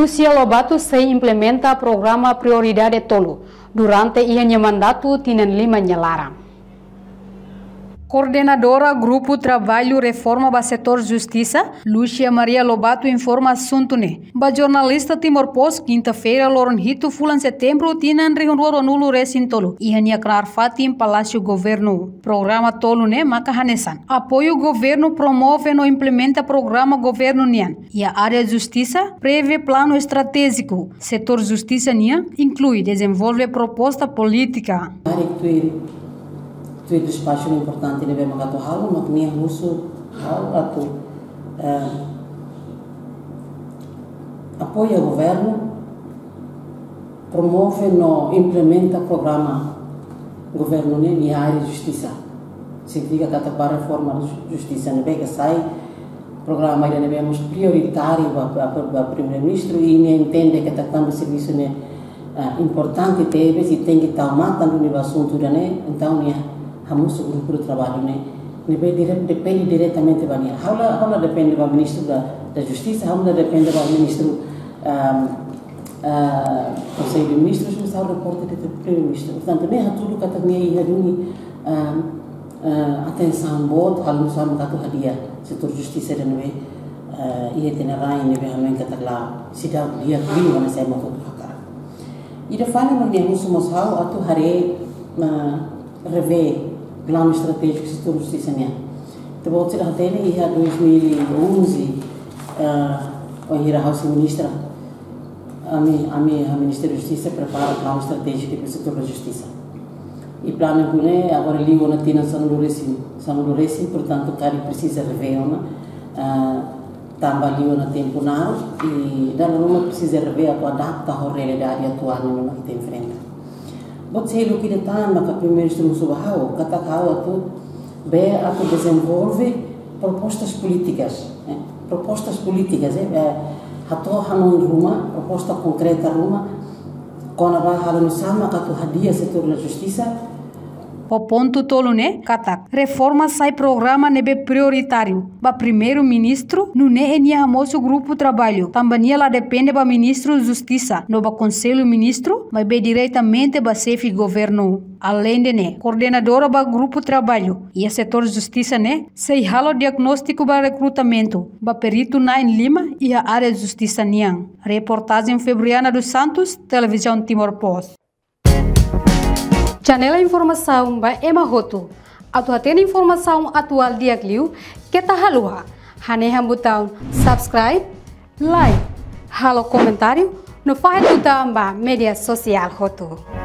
Lucia Lobato se implementa programa Prioridade Tolo durante ianya mandato tinan 5 nyalaram. Coordenadora Grupo Trabalho Reforma ba Setor Justiça, Lucia Maria Lobato informa assunto ne. Ba jornalista Timor Post, quinta-feira, loron hito fulan setembro, tinan reunião nulo resin tolo. Ihania klar fatim Palácio Governo. Programa tolo ne makahanesan. Apoio governo promove no implementa programa governo nian. E a área justiça prevê plano estratégico. Setor Justiça nian inclui desenvolve proposta política. Tu despacho importante nebe magato halo maknia musu hal atau apoia governo promove no implementa programa governo ne área de justiça significa que para reforma justiça nebe que sai programa ainda devemos prioritário para primeiro-ministro e ne entende que tratando serviço ne importante teve se tem que estar matando o assunto né então ne Hamus grupo de trabalho depende diretamente da minha. Haula depende do ministro da Justiça, haula depende do ministro Conselho de Ministros, mas haula reporta do primeiro-ministro. Portanto, também há tudo que também ia duni atenção boa, halu sama katu hadiah setor justiça dan we ia tenarai ne be hamen kata la sidang dia kli mana saya mau hakar. Ida fani magdiamu sumos hau atu hare rever plano estratégico setor justiça né. Depois de até em 2011 o Hira House ministra a Ministério da Justiça prepara plano estratégico para o setor da justiça. E plano que né agora ali o natina sanuluresi, portanto cari precisa rever tambah ali o tempo não e dalam rumah precisa rever atau adapta a realidade atual no que tem frente. Bot sei lo que detan maka primeiro-ministro subahau kata kau atu be atu desenvolve propostas políticas hato hanon rumah proposta concreta rumah kona ba halano sama katu hadiah setor da justiça. O ponto tolo ne katak reforma sai programa nebe prioritário ba primeiro-ministro no ne enia hamoso grupo trabalho tambania lá depende ba ministro justiça no ba conselho ministro mas be diretamente ba chefe governo além de ne coordenadora ba grupo trabalho e a setor justiça ne sei halo diagnóstico ba recrutamento ba perito na em Lima e a área justiça niang reportagem Febriana dos Santos televisão Timor Post. Janela informação ba Emma Roto. Atu tem informação atual dia kliu kita halua. Hane hambutang subscribe, like, halo comentário no file ba media sosial Roto.